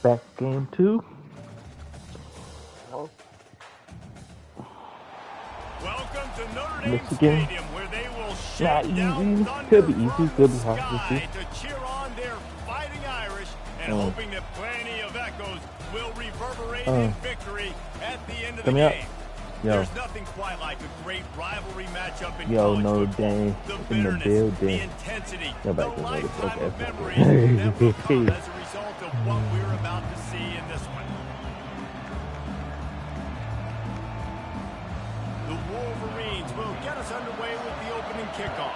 Back game 2. Welcome to Notre Dame Michigan. Stadium, where they will Not shake down easy. thunder Could be easy. from Could be the hard. We'll sky see. to cheer on their Fighting Irish, and hoping that plenty of echoes will reverberate in victory at the end of the Coming up. game. Yo. There's nothing quite like a great rivalry matchup in Yo, college Notre football. Dame The in the bitterness, building. the intensity, Go the back to lifetime of okay. memories that will come as a result of what we're about to see in this one. The Wolverines will get us underway with the opening kickoff.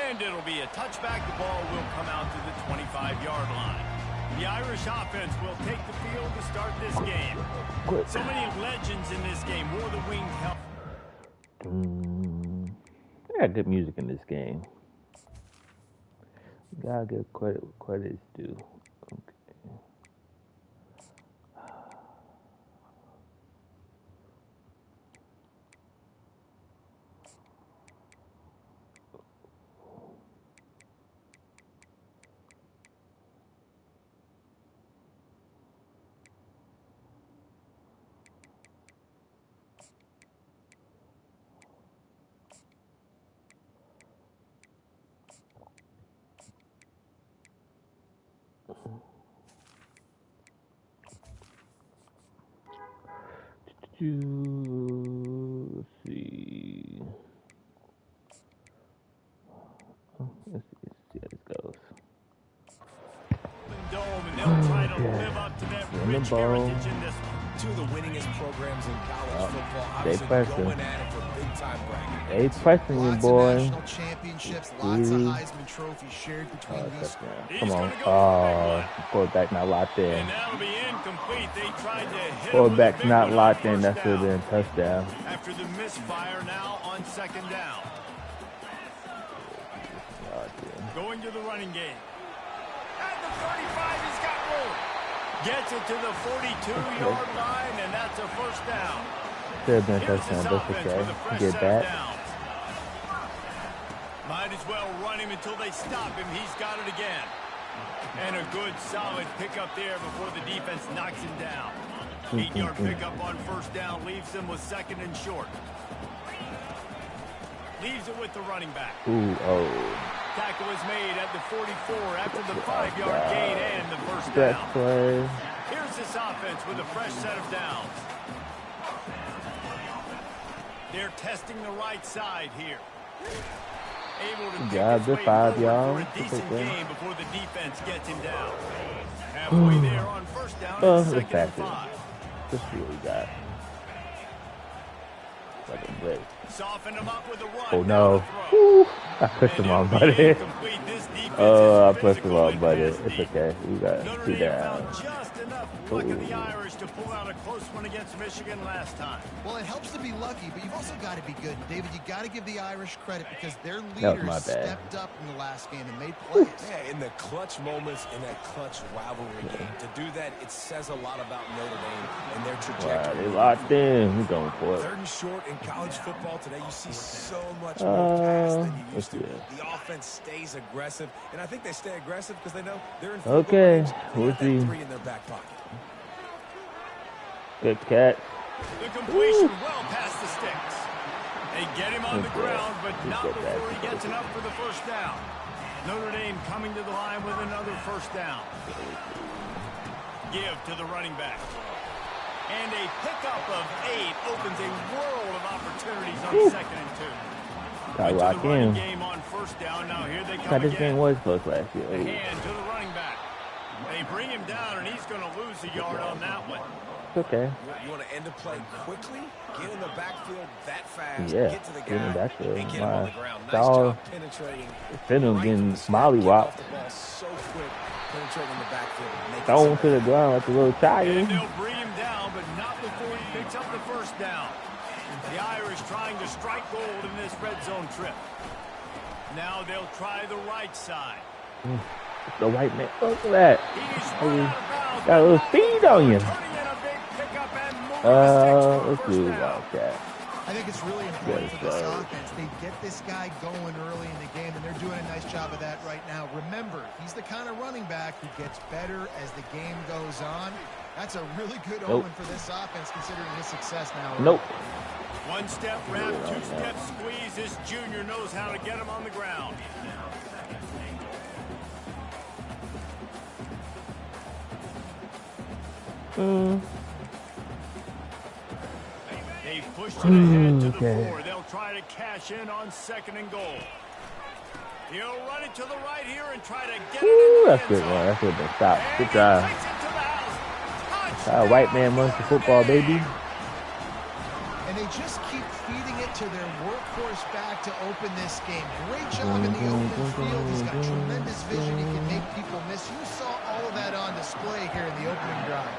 And it'll be a touchback. The ball will come out to the 25-yard line. The Irish offense will take the field to start this game. So many legends in this game. Wore the winged helmet. I got good music in this game. Gotta give credit is due. Okay. Let's see. Let's see how this goes. And they'll try to live up to that rich heritage in this one. Two of the winningest programs in college football. They Obviously pressing. going at it for big time bragging. They pressing you, Lots boy. of national championships, lots of Heisman trophies shared between these. Come on. Quarterback not locked in. And that'll be incomplete. They tried to hit Quarterback's him with a not big locked one in. on That first should have been a down. touchdown. After the misfire, now on second down. Going to the running game. At the 35, he's got room. Gets it to the 42-yard line, and that's a first down. Should have been a Here's touchdown. this That's offense okay. with a fresh Get set of that. downs. Might as well run him until they stop him. He's got it again. And a good, solid pickup there before the defense knocks him down. 8-yard pickup on first down leaves him with second and short. Leaves it with the running back. Ooh, oh. Tackle is made at the 44 after the 5-yard gain and the first That down. play. Here's this offense with a fresh set of downs. They're testing the right side here. Able to Yeah, pick good his way 5 forward yards. for a decent Okay. game before the defense gets him down. Halfway there on first down, Oh, and let's second and pass it. 5. Let's see what we got. Like a blitz. Soften him up with a run. Oh down no. the throw. Woo. I pushed him And on, it'll be buddy. incomplete. This defense I is pushed him physical on, and buddy. nasty. It's okay. We got Notre 2 Dame down. found just enough luck in the Irish to pull out a close one against Michigan last time. Well, it helps to be lucky, but you've also got to be good. David, you got to give the Irish credit because their That was my leaders bad. stepped up in the last game and made plays. Yeah, in the clutch moments in that clutch rivalry game. To do that, it says a lot about Notre Dame and their Wow, trajectory. they locked in. We're going for it. Third and short in college football today, you see so much more pass than you used to. let's see. The offense stays aggressive, and I think they stay aggressive because they know they're in Okay, They we'll got see. that 3 in their back pocket. Good catch. The completion well past the sticks. They get him on the Okay. ground, but Let's not get that. before he gets enough for the first down. Notre Dame coming to the line with another first down. Give to the running back. And a pickup of 8 opens a world of opportunities on second and 2. Got Into locked the running in. game on first down. Now here they God, come this again. game was close last year. The Ooh. hand to the running back. They bring him down, and he's going to lose a yard on that one. It's okay. You want to end a play quickly, get in the backfield that fast, Yeah, get to the get in the guy, backfield. and get him on Wow. the ground. Nice Saw job penetrating. Fennel right getting from the snap, molly get whopped. off the ball so quick, penetrating the backfield. make it Thrown simple. to the ground like a little And child. they'll bring him down, but not before he picks up the first down. The Irish trying to strike gold in this red zone trip. Now they'll try the right side. The white man. Look at that. He's run out of bounds. Got a little speed on you. Turning in a big pickup and more Let's mistakes for a do first down. Wildcat. I think it's really important for this offense. They get this guy going early in the game, and they're doing a nice job of that right now. Remember, he's the kind of running back who gets better as the game goes on. That's a really good omen for this offense, considering his success now. Nope. One-step wrap, two-step squeeze. This junior knows how to get him on the ground. They've pushed it ahead to the 4. They'll try to cash in on 2nd and goal. He'll run it to the right here and try to get it in the That's good, man. That's good. Stop. Good job. White man runs the football, baby. And they just keep feeding it to their workhorse back to open this game. Great job in the open field. He's got tremendous vision. He can make people miss. You saw all of that on display here in the opening drive.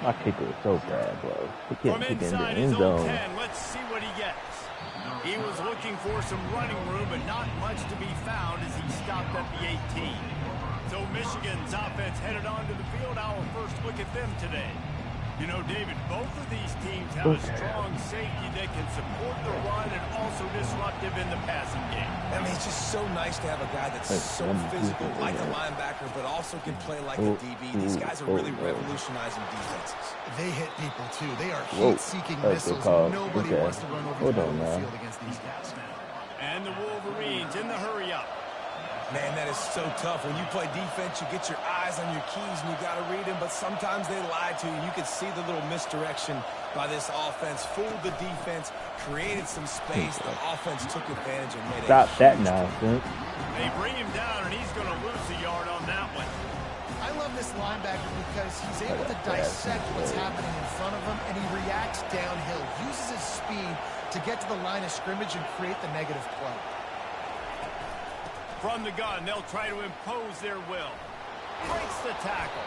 My kicker is so bad, bro. He can't From kick in the inside end his own zone. 10, let's see what he gets. He was looking for some running room, but not much to be found as he stopped at the 18. So Michigan's offense headed onto the field. Our first look at them today. You know, David, both of these teams have a strong safety that can support the run and also disruptive in the passing game. I mean, it's just so nice to have a guy that's so physical, like a linebacker, but also can play like a DB. These guys are really revolutionizing defenses. They hit people, too. They are heat-seeking missiles. Nobody wants to run over the field against these guys. And the Wolverines in the hurry-up. Man, that is so tough. When you play defense, you get your eyes on your keys, and you got to read them, but sometimes they lie to you. You can see the little misdirection by this offense. Fooled the defense, created some space. The offense took advantage and made Stop that nonsense. They bring him down, and he's going to lose a yard on that one. I love this linebacker because he's able to dissect what's happening in front of him, and he reacts downhill, uses his speed to get to the line of scrimmage and create the negative play. From the gun, they'll try to impose their will. Breaks the tackle.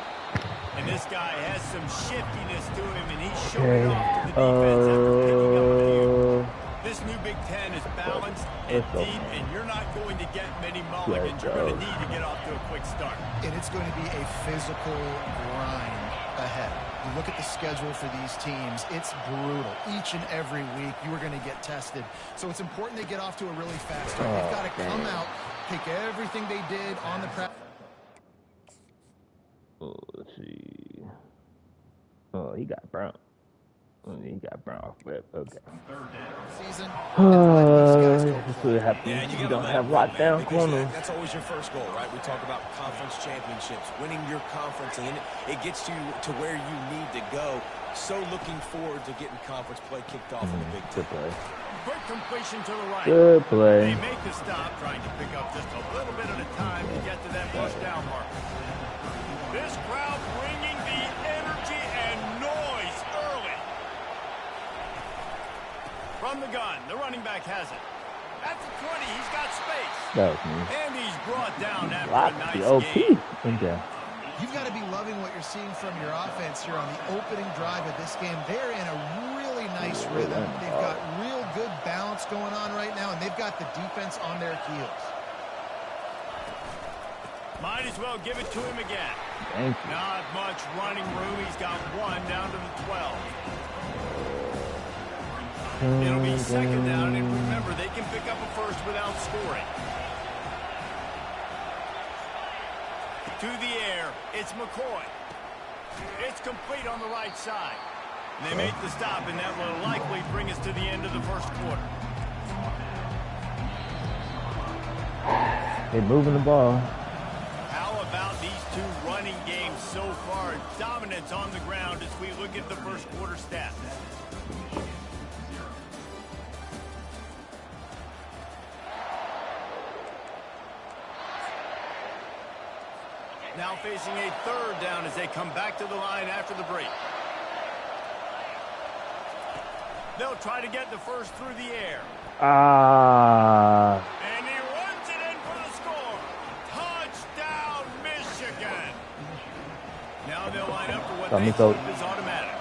And this guy has some shiftiness to him, and he's showing off to the defense after picking up a few. This new Big Ten is balanced and deep, and you're not going to get many mulligans. You're going to need to get off to a quick start. And it's going to be a physical grind ahead. You look at the schedule for these teams, it's brutal. Each and every week, you are going to get tested. So it's important they get off to a really fast start. They've got to come out, take everything they did on the practice. Oh, let's see. Oh, he got brown. He got brown off rip. Okay. Season. This is what happens. You don't have lockdown corners. That's always your first goal, right? We talk about conference championships, winning your conference, and it gets you to where you need to go. So looking forward to getting conference play kicked off in the Big Ten. Good play. Quick completion to the right. Good play. They make the stop, trying to pick up just a little bit at a time to get to that first down mark. This crowd bringing the energy and noise early. From the gun, the running back has it. At the 20, he's got space. That was me. And he's brought down after Lock a nice the OP. game. Okay. You've got to be loving what you're seeing from your offense here on the opening drive of this game. They're in a really nice rhythm. They've got real good balance going on right now, and they've got the defense on their heels. Might as well give it to him again. Thank you. Not much running room. He's got one down to the 12. It'll be second down, and remember, they can pick up a first without scoring. To the air, it's McCoy. It's complete on the right side. They make the stop, and that will likely bring us to the end of the first quarter. They're moving the ball. How about these two running games so far? Dominance on the ground as we look at the first quarter stats. Now facing a third down as they come back to the line after the break. They'll try to get the first through the air. And he runs it in for the score. Touchdown, Michigan. Now they'll line up for what they hope is automatic.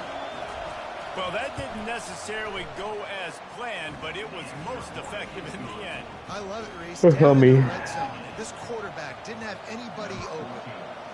Well, that didn't necessarily go as planned, but it was most effective in the end. I love it, Reese. Down in the red zone. This quarterback didn't have anybody open.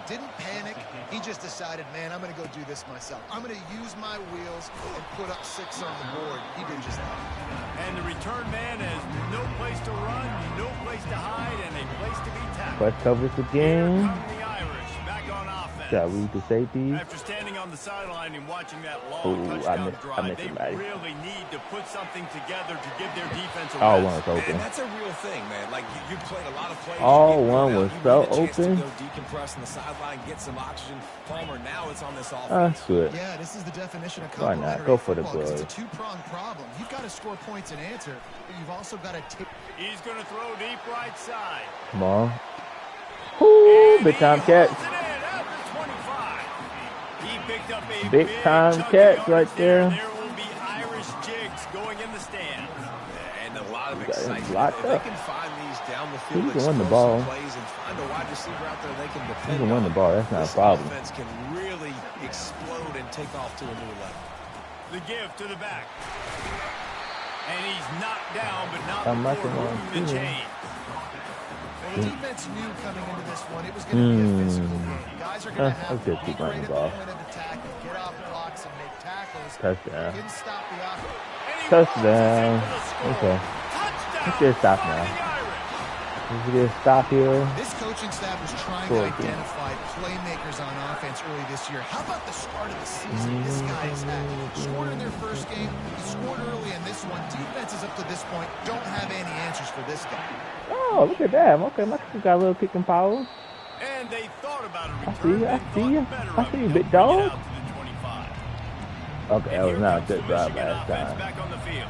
Didn't panic. He just decided, man, I'm going to go do this myself. I'm going to use my wheels and put up 6 on the board. He did just that. And the return man has no place to run, no place to hide, and a place to be tackled. Press coverage again. Here come the Irish back on offense. Got to read the safety. After standing on the sideline and watching that long touchdown drive, they really need to put something together to give their defense a rest. All one was open. And that's a real thing, man. Like, you played a lot of plays. All one was so open. Go decompress on the sideline, get some oxygen. Palmer, now it's on this offense. That's good. Yeah, this is the definition of Why not? Go for the football. blood. It's a two-pronged problem. You've got to score points and answer, but you've also got to take. He's going to throw deep right side. Come on. Woo, big time catch. He picked up a big time catch right there. There will be Irish jigs going in the stand. And a lot of excitement. If they can find these down the field, he can win the ball. Plays and find a wide receiver out there they can defend. He can win the ball. That's not a problem. This offense can really explode and take off to a new level. The give to the back. And he's knocked down, but not before moving the chain. The defense knew coming into this one it was going to be a physical game. Guys are going to have to be great at the point of attack and get off blocks and make tackles. Touchdown. Didn't stop the offense. Touchdown. Okay. Let's get a stop now. Let's get a stop here. This coaching staff was trying to identify playmakers on offense early this year. How about the start of the season? This guy has had scored in their first game. He scored early in this one. Defenses up to this point don't have any answers for this guy. Oh, look at that. Okay, my kid got a little kicking power. And they thought about a return. I see you, big dog. Okay, that was not a good drive last time. Back on the field.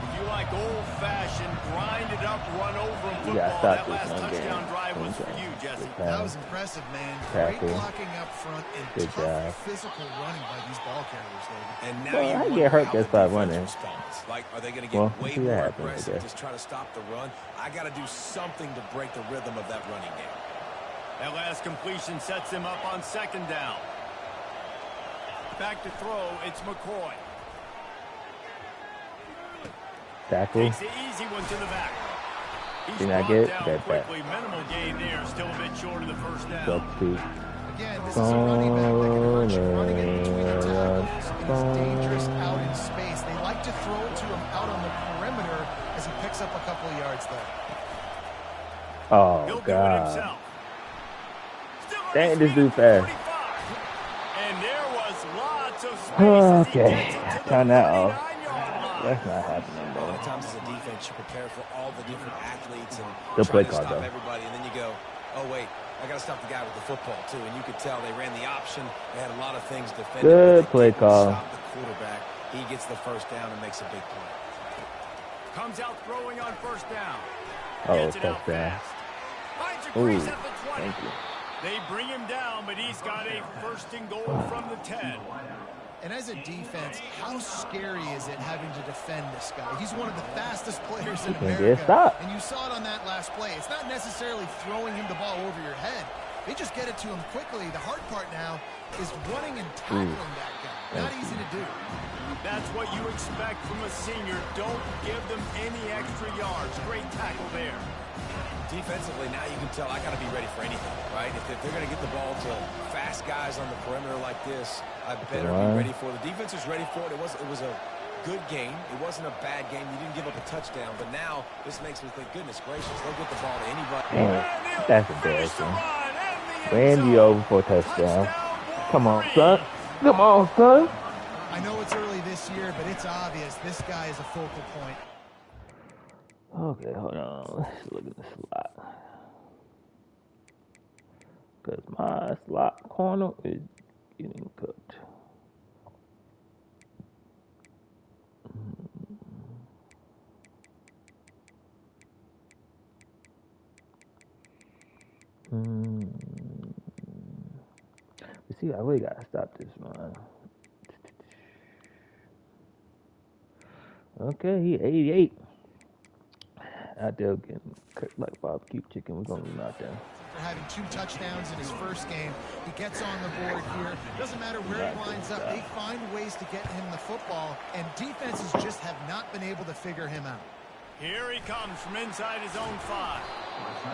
If you like old-fashioned, grinded up, run over football, that last touchdown drive was for you, Jesse. That was impressive, man. Great blocking up front and tough physical running by these ball carriers, David. And now I get hurt just by running. Like, are they going to get way more aggressive, just try to stop the run? I got to do something to break the rhythm of that running game. That last completion sets him up on second down. Back to throw, it's McCoy. Tackle. Takes the easy one to the back. Did I get that back? Minimal gain there, still a bit short of the first down. Again, this is a running back like a direction running it in between the tackles, and it's dangerous out in space. They like to throw it to him out on the perimeter as he picks up a couple of yards there. Oh, God. Dang, this dude fast. And there was lots of space. Okay, turn that off. That's not happening, A bro. lot of times as a defense, you prepare for all the different athletes and Good try play to call, stop though. everybody, and then you go, oh, wait, I got to stop the guy with the football, too. And you could tell they ran the option. They had a lot of things defended. Good play call. Stop the quarterback. He gets the first down and makes a big play. Comes out throwing on first down. Oh, touchdown. Ooh, thank you. They bring him down, but he's got a first and goal from the 10. And as a defense, how scary is it having to defend this guy? He's one of the fastest players in America. And you saw it on that last play. It's not necessarily throwing him the ball over your head. They just get it to him quickly. The hard part now is running and tackling that guy. Not easy to do. That's what you expect from a senior. Don't give them any extra yards. Great tackle there. Defensively, now you can tell I got to be ready for anything, right? If they're going to get the ball to fast guys on the perimeter like this, I better be ready for it. The defense is ready for it. It was a good game. It wasn't a bad game. You didn't give up a touchdown, but now this makes me think, goodness gracious, they'll get the ball to anybody. That's embarrassing. Randy over for a touchdown. Come on, son. Come on, son. I know it's early this year, but it's obvious this guy is a focal point. Okay, hold on. Let's look at the slot. Because my slot corner is getting cooked. You see, I really gotta stop this one. Okay, he 88. Out there getting cooked like barbecue chicken. We're going to be out there. For having 2 touchdowns in his first game, he gets on the board here. Doesn't matter where he lines up. They find ways to get him the football, and defenses just have not been able to figure him out. Here he comes from inside his own 5.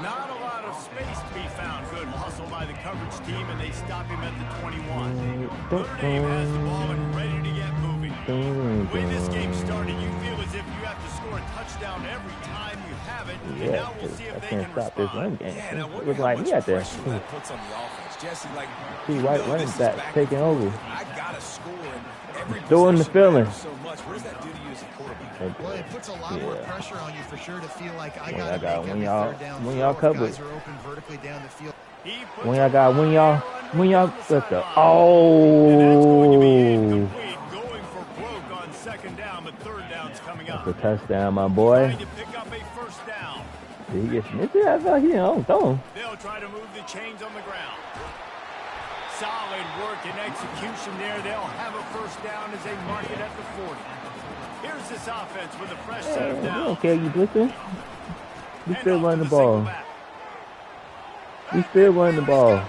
Not a lot of space to be found. Good hustle by the coverage team, and they stop him at the 21. Notre Dame has the ball and ready to get moving. The way this game started, you feel as if you have to score a touchdown every time you have it. And now we'll see if they can stop this run respond. game. Yeah, It looked like he had that. that puts on the offense. Jesse, like, Two white running backs taking over. I gotta score in every Doing the possession feeling. matters so much. What does that do to you as a quarterback? Well, it puts a lot more pressure on you for sure to feel like I When got to y'all make every third down when y'all throw if covered. guys are open vertically down the field. When y'all let the Going for broke on second down, but third down's coming up. that's a touchdown, my boy. Trying to pick up a first down. Did he get snipped? I thought he don't throw him. They'll try to move the chains on the ground. Solid work and execution there. They'll have a first down as they mark it at the 40. Here's this offense with a fresh set of We downs. don't care you blitzing. We still Handoff run to the ball. single back. We still run the ball.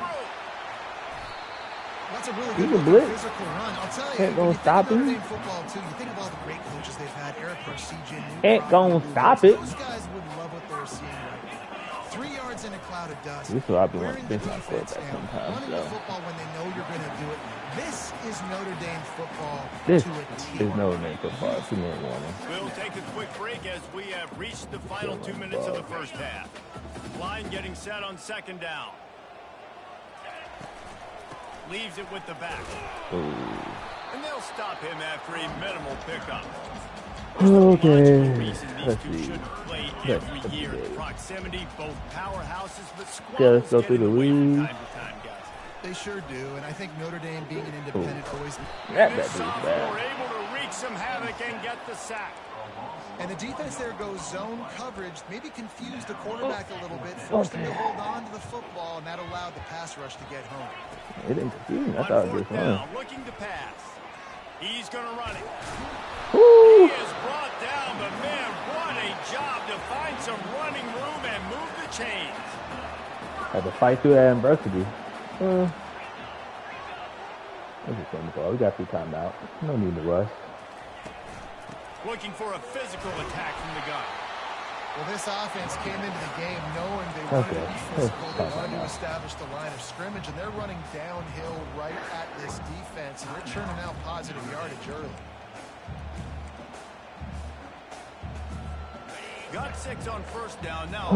That's a really You good can blitz. physical run. I'll tell you, Ain't when gonna you think stop of Notre him. Dame football too, you think of all the great coaches they've had, Eric Brush, CJ Newton. Ain't gonna stop it. Those guys would love what they're seeing right now. 3 yards in a cloud of dust. This is what I've been Wearing wanting to the bench my defense quarterback and sometimes, running the though. football when they know you're going to do it. This is Notre Dame football This to a T. is Notre Dame football. 2-minute warning. We'll take a quick break as we have reached the final 2 minutes of the first half. Line getting set on second down. Leaves it with the back. Ooh. And they'll stop him after a minimal pickup. Okay. Reason these Let's two see. shouldn't play Let's every year. see. Proximity, both powerhouses, but Okay, let's squabbles go get through in the the way from league. time to time, guys. They sure do, and I think Notre Dame being an independent always... That This dude's sophomore bad. able to wreak some havoc and get the sack. And the defense there goes zone coverage, maybe confused the quarterback a little bit, forced him to hold on to the football, and that allowed the pass rush to get home. It didn't confuse me. I On thought it was fourth fun. down, looking to pass. He's going to run it. Woo! He is brought down, but man, what a job to find some running room and move the chains. Had to fight through that adversity. Let's just run the ball. We got 3 timeouts. No need to rush. Looking for a physical attack from the gun. Well, this offense came into the game knowing they wanted to be Okay. physical. They Let's wanted to talk about establish the line of scrimmage, and they're running downhill right at this defense, and they're churning out positive yardage early. Got 6 on first down. Now,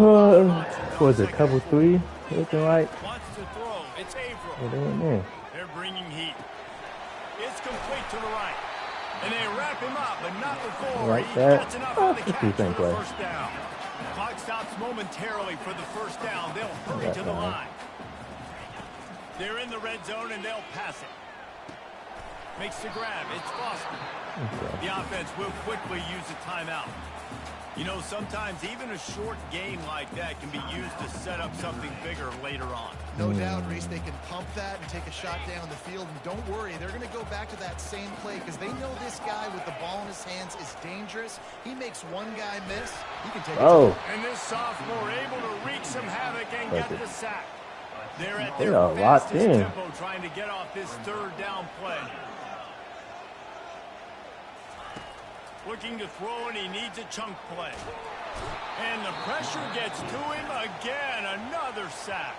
Was it cover 3? Looking like. wants to throw. It's Averill. What they in there? They're bringing heat. It's complete to the right. And they wrap him up, but not before Like he that. gets enough Oh, on the it's catch the for same the play. first down. Clock stops momentarily for the first down. They'll hurry That's to the fine. line. They're in the red zone, and they'll pass it. Makes the grab. It's Foster. Okay. The offense will quickly use a timeout. You know, sometimes even a short game like that can be used to set up something bigger later on. No doubt, Reese, they can pump that and take a shot down the field. And don't worry, they're going to go back to that same play because they know this guy with the ball in his hands is dangerous. He makes one guy miss, he can take it. Oh. And this sophomore able to wreak some havoc and get the sack. They're at They their are locked fastest in. tempo trying to get off this third down play. Looking to throw, and he needs a chunk play. And the pressure gets to him again. Another sack.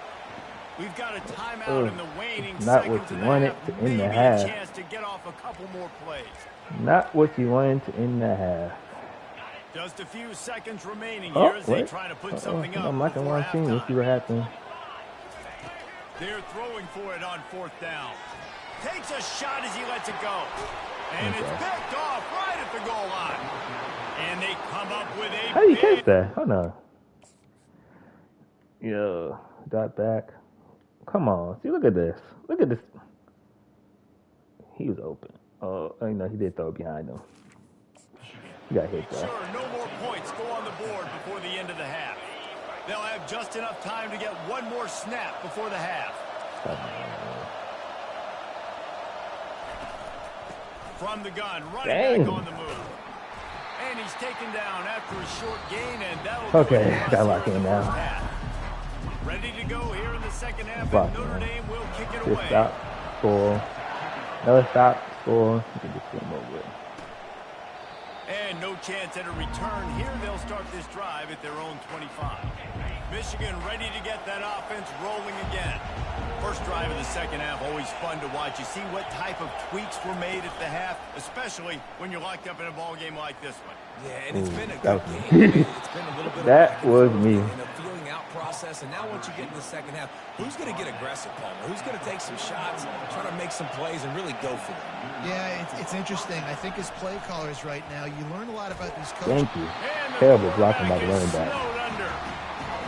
We've got a timeout in the waning Not seconds what you of the wanted half. to end Maybe the a half. chance to get off a couple more plays. Not what you wanted to end the half. Just a few seconds remaining Oh, here as they wait. try to put something up I'm liking before what I'm seeing. Let's see halftime. what happens. They're throwing for it on fourth down. Takes a shot as he lets it go. And it's picked off right at the goal line. And they come up with a How do you big catch that? Hold on. Yo, dot back. Come on. See, look at this. Look at this. He was open. Oh, no, he did throw it behind him. He got hit, though. Sure, no more points go on the board before the end of the half. They'll have just enough time to get one more snap before the half. From the gun, running back on the move. And he's taken down after a short gain, and that'll Okay, do it got for locked the in now. first half. Ready to go here in the second half, Locked and Notre in. Dame will kick it Just away. stop, score. Another stop, score. You can just get him over with. And no chance at a return here. They'll start this drive at their own 25. Michigan ready to get that offense rolling again. First drive of the second half, always fun to watch. You see what type of tweaks were made at the half, especially when you're locked up in a ball game like this one. Yeah, and it's been a good game. It's been a little bit that was me. And a feeling out process. And now once you get in the second half, who's going to get aggressive, Palmer? Who's going to take some shots, try to make some plays, and really go for it? Yeah, it's interesting. I think as play callers right now, you learn a lot about these coaches. Thank you. Terrible blocking by the running back.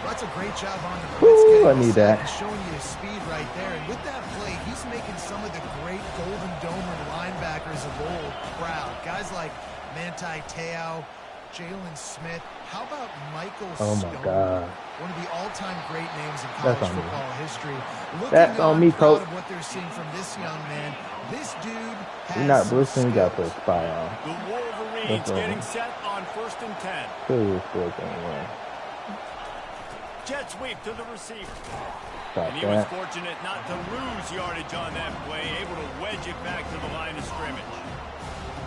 That's a great job on the blitz. I need that. Showing you his speed right there. And with that play, he's making some of the great Golden Domer linebackers of old proud. Guys like Manti Te'o, Jalen Smith. How about Michael Stone? Oh, my God. One of the all-time great names in college football history. That's on me, coach. Of what they're seeing from this young man. This dude has You're not boosting, you got to put a spy on. The Wolverines getting set on 1st and 10. Serious work anyway. Jet sweep to the receiver. Stop and he was fortunate not to lose yardage on that play, able to wedge it back to the line of scrimmage.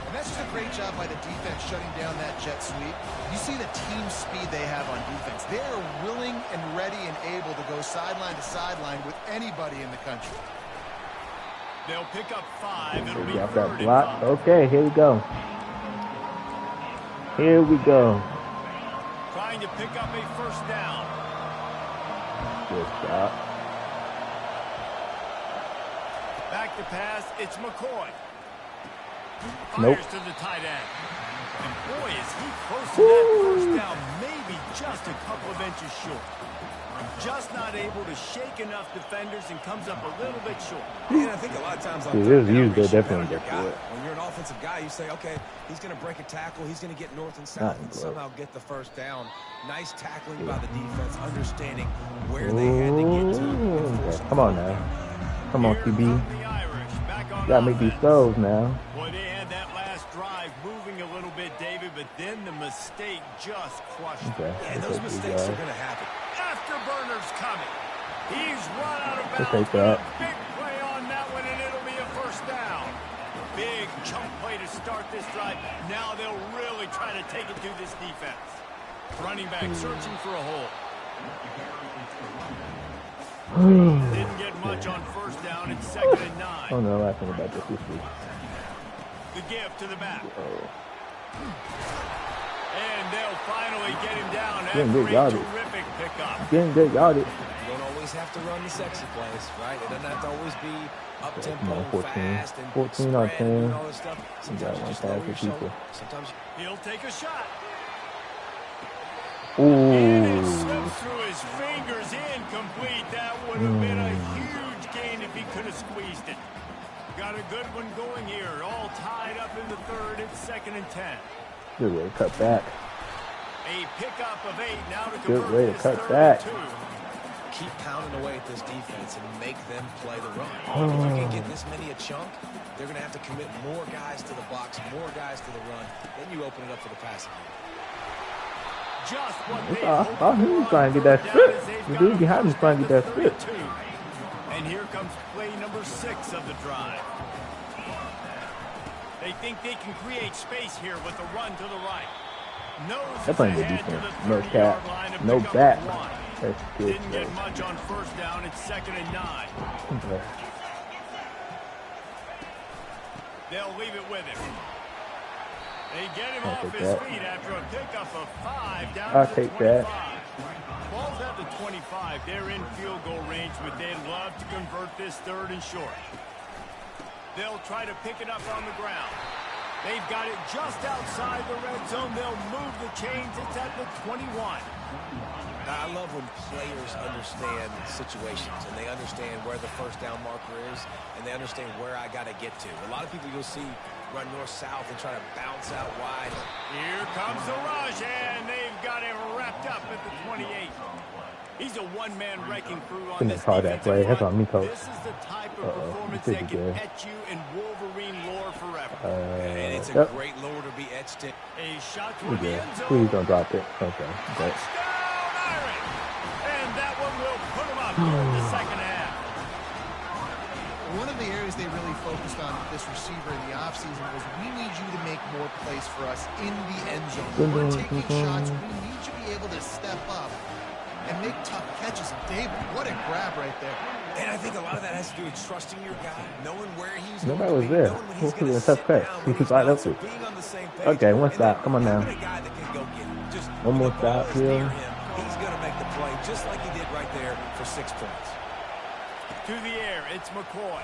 And that's just a great job by the defense shutting down that jet sweep. You see the team speed they have on defense. They are willing and ready and able to go sideline to sideline with anybody in the country. They'll pick up 5. It'll be got that 3rd block. and 5. Okay, here we go. Here we go. Trying to pick up a 1st down. Good stop. Back to pass, it's McCoy. Nope. Fires to the tight end. And boy, is he close to that 1st down, maybe just a couple of inches short. Just not able to shake enough defenders and comes up a little bit short. And I think a lot of times When you're an offensive guy, you say, okay, he's going to break a tackle, he's going to get north and south and somehow get the 1st down. Nice tackling by the defense, understanding where they had to get to. Come on now. Come on, QB. You got to make these throws now. Boy, they had that last drive moving a little bit, David, but then the mistake just crushed them. And those mistakes are going to happen. Afterburner's coming. He's run out of bounds. Take that. Big play on that one, and it'll be a 1st down. Big chunk play to start this drive. Now they'll really try to take it to this defense. Running back searching for a hole. Didn't get much on 1st down. It's 2nd and 9. Oh no, I think about this week. The give to the back. And they'll finally get him down after a terrific pickup. Getting good yardage. You don't always have to run the sexy plays, right? It doesn't have to always be up-tempo, 14, fast, and 14 on 10. and all this stuff. Sometimes you just lower your shoulder. Sometimes he'll take a shot. Ooh. And it slips through his fingers, incomplete. That would have been a huge gain if he could have squeezed it. Got a good one going here. All tied up in the 3rd. It's 2nd and 10. Good way to cut back. A pickup of 8 now to Good convert way to this cut 3rd back. and 2. keep pounding away at this defense and make them play the run. If you can get this many a chunk, they're going to have to commit more guys to the box, more guys to the run. Then you open it up for the passing. Just what they he was trying to get that strip. The dude behind him was trying to get that strip. And here comes play number 6 of the drive. They think they can create space here with a run to the right. They're playing good defense. No cap. No back. That's good. Didn't get much on 1st down. It's 2nd and 9. Okay. They'll leave it with him. They get him off his feet after a pickup of 5 down to the 25. Ball's at the 25. They're in field goal range, but they'd love to convert this 3rd and short. They'll try to pick it up on the ground. They've got it just outside the red zone. They'll move the chains. It's at the 21. Now, I love when players understand situations and they understand where the 1st down marker is and they understand where I got to get to. A lot of people you'll see run north-south and try to bounce out wide. Here comes the rush, and they've got him wrapped up at the 28. He's a one-man wrecking crew on this that play. That's on me, coach. This is the type of performance that can etch you in Wolverine lore forever. And it's a great lore to be etched in. A shot toward the end zone. Please don't drop it. Okay. Touchdown, Irish! And that one will put him up here in the 2nd half. one of the areas they really focused on with this receiver in the offseason was we need you to make more plays for us in the end zone. When we're taking shots, we need you to be able to step up and make tough catches. And David, what a grab right there. And I think a lot of that has to do with trusting your guy, knowing where he's Nobody going was to be, there. knowing when Who he's going was to a tough catch? He was right up so there. being on the same page. Okay, one And stop. Come on now. having a guy that can go get it. Just One more when the ball stop is near here. him, he's going to make the play just like he did right there for 6 points. To the air, it's McCoy.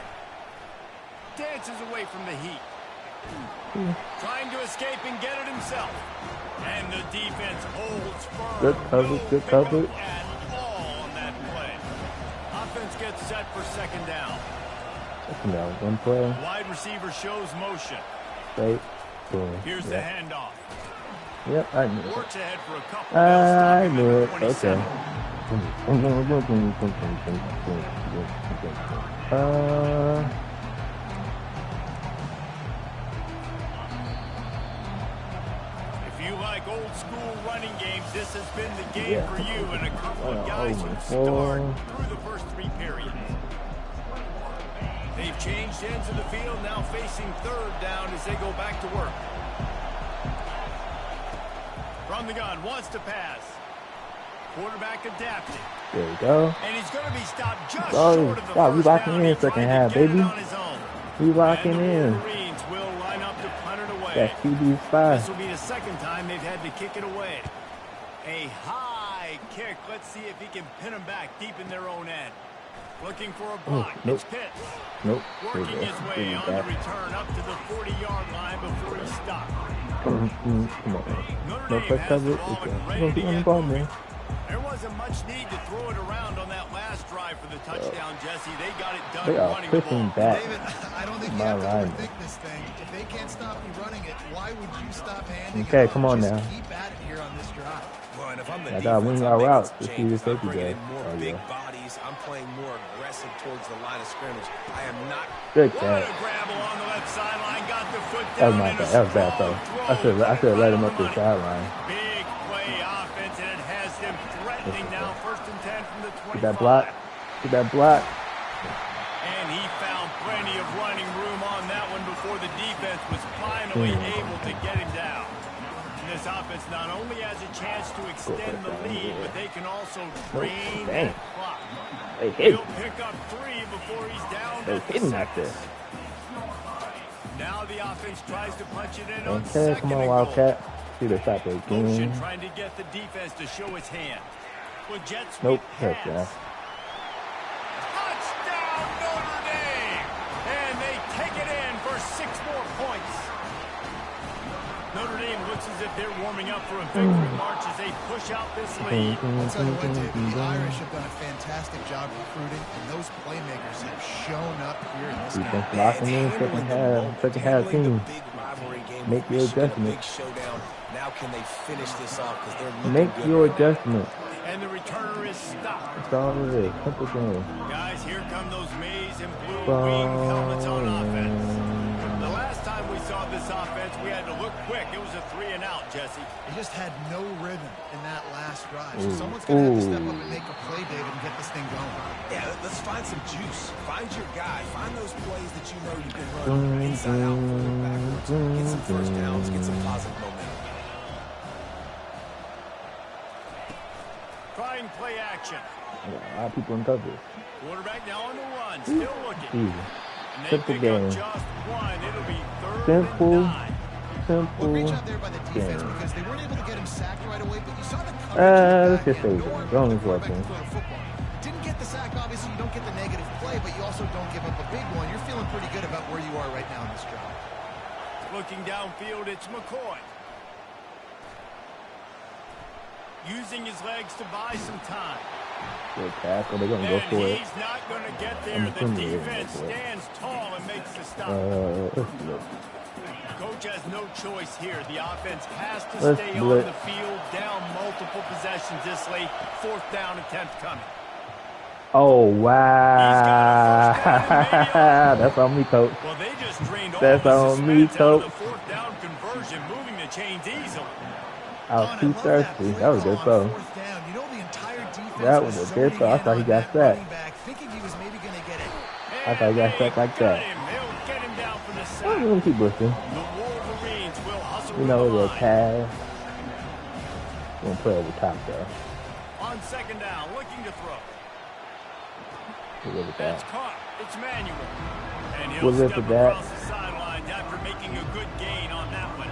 Dances away from the heat. Trying to escape and get it himself. And the defense holds firm. Good coverage, good coverage. At all on that play. Offense gets set for second down. Second down, one play. Wide receiver shows motion. Straight. Boom. Here's the handoff. Yep, I knew it. Works ahead for a couple. I knew it. They'll stop him Okay. at 27. If you like old school running games, this has been the game for you, and a couple of guys who start through the first 3 periods. They've changed ends of the field, now facing third down as they go back to work. From the gun, wants to pass. Quarterback adapted. There we go. And he's going to be stopped just Oh, short of the wow, we first locking down. in He second tried to half, get it baby. on his own. We locking And the in. Wolverines will line up to punt it away. That QB This spy. will be the second time they've had to kick it away. A high kick. Let's see if he can pin them back deep in their own end. Looking for a block. nope. It's Pitts. Nope. Working his way on the return up to the 40-yard line before he stopped. Come on. Notre No Dame press has coverage. the ball Okay. and We're ready going to to be on the get ball, moving. man. There wasn't much need to throw it around on that last drive for the touchdown, Jesse. They got it done They are running the pushing ball. back. David, I don't think you My have to line. overthink this thing. If they can't stop you running it, why would you stop handing Okay, it off? come on Just now. keep at it here on this drive. Well, and if I'm the I gotta win defense, y'all I'm making routes some to see changes. the safety I'm bringing guy. in more Oh, big yeah. bodies. I'm playing more aggressive towards the line of scrimmage. I am not. Good What a catch. grab along the left sideline. Got the foot That was down my and a bad. That was bad strong throw. throw. I should have let him Right up to on the money. sideline. Big play offense, and it has them threatening now. First and 10 from the 25. Get that block. Get that block. And he found plenty of running room on that one before the defense was finally able to get him down. And this offense not only has a chance to extend the lead, but they can also drain Dang. that clock. They hit. He'll pick up 3 before he's down They at the hitting 6. back there. Now the offense tries to punch it in on Okay, second come on, and Wildcat. See the shot there Motion again. trying to get the defense to show his hand. Well, jet sweep Nope. pass. Touchdown. Touchdown Notre Dame! And they take it in for 6 more points. Notre Dame looks as if they're warming up for a victory march as they push out this lead. I'll tell you what, David, the Irish have done a fantastic job recruiting, and those playmakers have shown up here in this game. Defense locking in second half. Second half team. Make your adjustment. Big showdown. Now can they finish this off because they're looking Make good your right now. adjustment. And the returner is stopped. That's all it is. Simple game. Guys, here come those maize and blue wing helmets on offense. The last time we saw this offense, we had to look quick. It was a 3 and out, Jesse. They just had no rhythm in that last drive. So Ooh. someone's going to have to step up and make a play, David, and get this thing going. Yeah, let's find some juice. Find your guy. Find those plays that you know you can run inside out, forward, backwards. Get some first downs. Get some positive momentum. Trying play action. A lot of people in coverage. Quarterback now on the run. Still looking. Easy. And they Simple pick game. up just 1. It'll be 3rd Simple. and 9. Well, Simple great job there by the defense game. because they weren't able to get him sacked right away, but you saw the coverage. Let's just say Nowhere Jones for the quarterback watching. to throw the football. Didn't get the sack, obviously you don't get the negative play, but you also don't give up a big one. You're feeling pretty good about where you are right now in this drive. Looking downfield, it's McCoy. Using his legs to buy some time. Good tackle. They're going to go And for it. he's not going to get there. I'm The assuming they're gonna defense go for it. stands tall and makes the stop. Let's look. Coach has no choice here. The offense has to Let's stay blitz. on the field, down multiple possessions this late. 4th down attempt coming. Oh, wow. That's on me, coach. Well, they just drained all That's the on me, suspense out of coach. the 4th down conversion, moving the chains easily. I was too thirsty. That was a good throw. You know, the entire defense That was a good throw. I thought he got sacked. Thinking he was maybe going to get it. And I thought he got stuck like that. They'll get him down for the sack. I'm gonna keep listening. The Wolverines will hustle You know, to the the line. pass. Gonna play over top though. On second down, looking to throw. Look at That's that. caught. It's Manuel. And he'll We'll lift step it back. across the sidelines after making a good gain on that one.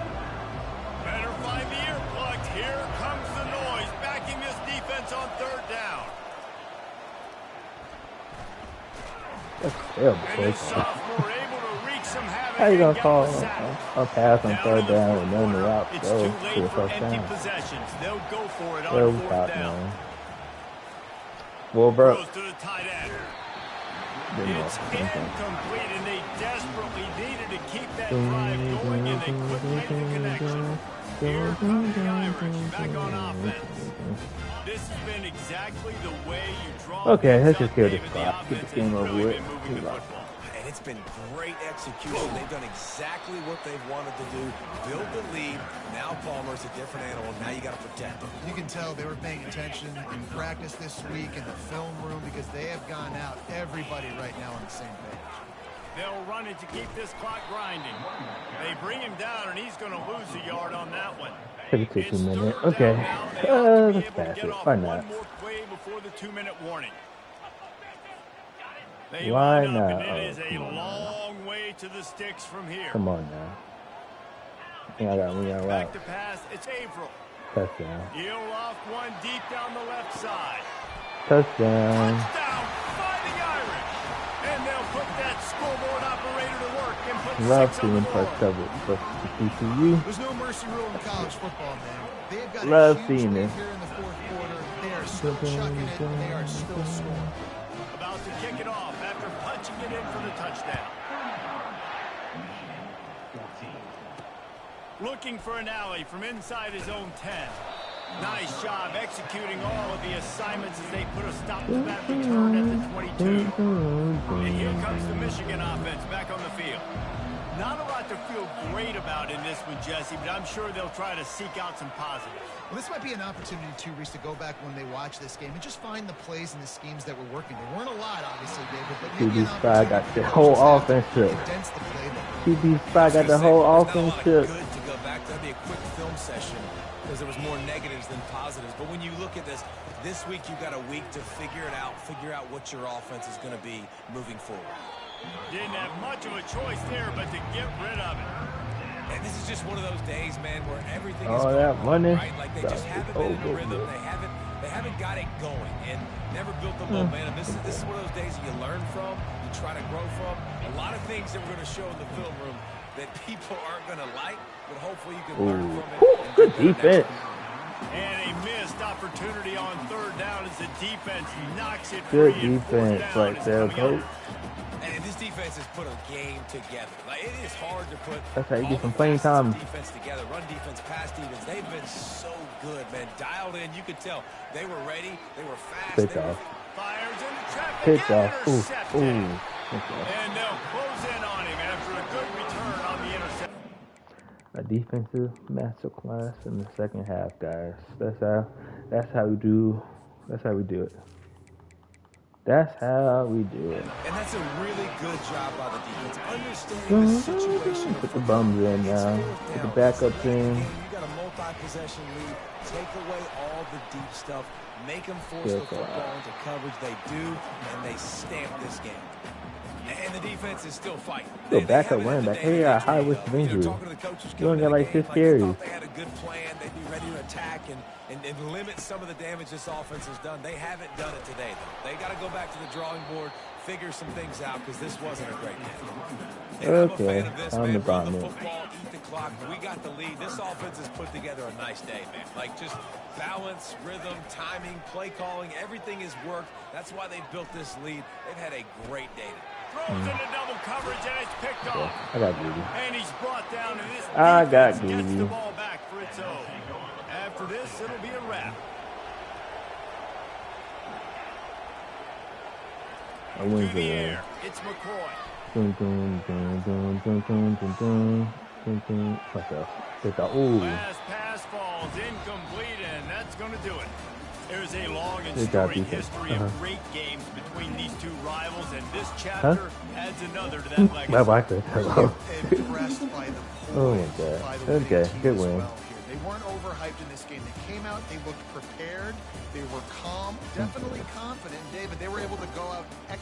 Better find the earplugs. Here comes the noise, backing this defense on third down. That's terrible. And this sophomore able to wreak some havoc. How you and gonna get call the sack. a pass on Down third on the down fourth and then the quarter. route It's go too to late the for first empty down? possessions. They'll go for it Where on we fourth top, down. man? Wolver. Throws to the tight end. Didn't know. It's Okay. incomplete, and they desperately needed to keep that drive going, and they couldn't make the connection. Here come the Irish back on offense. This has been exactly the way you draw. Okay, let's things just up, kill this David. clock. The Get this offense game has over really with. been moving the football. And it's been great execution. They've done exactly what they've wanted to do. Build the lead. Now Palmer's a different animal. Now you got to protect him. You can tell they were paying attention in practice this week in the film room because they have gone out, everybody right now on the same page. They'll run it to keep this clock grinding. They bring him down, and he's going to lose a yard on that one. Take a It's 2 minute. third Okay. down now. They ought to be Let's able to pass get it. off Why one not? more play before the 2-minute warning. They Why line up, not? and it Oh, is a come on now. long way to the sticks from here. Come on now. Yeah, we got a Back route. to pass. It's Averill. Touchdown. He'll off one deep down the left side. Touchdown. Touchdown by the Irish. And they'll put that scoreboard operator to work and put Love 6 on the seeing board. press coverage for TCU. There's no mercy rule in college football, man. They've got Love a huge seeing lead it. here in the fourth quarter. They are still chucking it. They are still scoring. About to kick it off after punching it in for the touchdown. Looking for an alley from inside his own 10. Nice job executing all of the assignments as they put a stop to that return at the 22. And here comes the Michigan offense back on the field. Not a lot to feel great about in this one, Jesse, but I'm sure they'll try to seek out some positives. Well, this might be an opportunity, too, Reese, to go back when they watch this game and just find the plays and the schemes that were working. There weren't a lot, obviously, David, but maybe QB an Spy got the whole offense shook. condense the playbook. QB Spy got the whole offense shook. Good to go back. That'd be a quick film session because there was more negatives than positives. But when you look at this week you got a week to figure it out, figure out what your offense is going to be moving forward. Didn't have much of a choice there, but to get rid of it. And this is just one of those days, man, where everything All is going that wrong, money right? Like they just haven't been in a rhythm. They haven't got it going and never built the momentum. This is one of those days that you learn from, you try to grow from. A lot of things that we're going to show in the film room that people aren't going to like, but hopefully you can learn from it. And Good do better next defense. time. And a missed opportunity on third down as the defense knocks it Good free. And fourth defense down right is there, coming up. coach. And this defense has put a game together. Like, it is hard to put That's how you all get some the playing facets of time. defense together. Run defense, pass defense. They've been so good, man. Dialed in. You could tell they were ready. They were fast. Pitch They were off. Fires into traffic. Pitch and off. Ooh, intercepted. ooh. Pitch off. And they'll close in on him after a good return on the interception. A defensive masterclass in the second half, guys. That's how we do. That's how we do it. That's how we do it. And that's a really good job by the defense. Understanding the situation. Put the bums in now. Put the backups in. You got a multi-possession lead. Take away all the deep stuff. Make them force Good the call. football into coverage. They do, and they stamp this game. And the defense is still fighting. Go back up, running back. Hey, high risk of injury. You only got like 6 carries. They had a good plan. They'd be ready to attack and limit some of the damage this offense has done. They haven't done it today, though. They got to go back to the drawing board, figure some things out, because this wasn't a great game. And I'm a fan of this, I'm man. the Run the dominant. football, eat the clock. We got the lead. This offense has put together a nice day, man. Like, just balance, rhythm, timing, play calling, everything has worked. That's why they built this lead. They've had a great day today. Throws into double coverage, and it's picked off. I got greedy. And he's brought down, and this I got defense gets greedy. the ball back for its own. After this, it'll be a wrap. I To win the the air, it's McCoy. dun dun dun dun dun dun dun dun dun dun. What's up? It's a ooh. Last pass falls incomplete, and that's going to do it. There's a long and Good job, storied defense. history of great games between these two rivals, and this chapter adds another to that legacy. My wife is hello. Impressed by the Oh my poise God. by the winning Okay, team good as win. well here. They weren't overhyped in this game. They came out, they looked prepared, they were calm, definitely confident. David, they were able to go out and execute.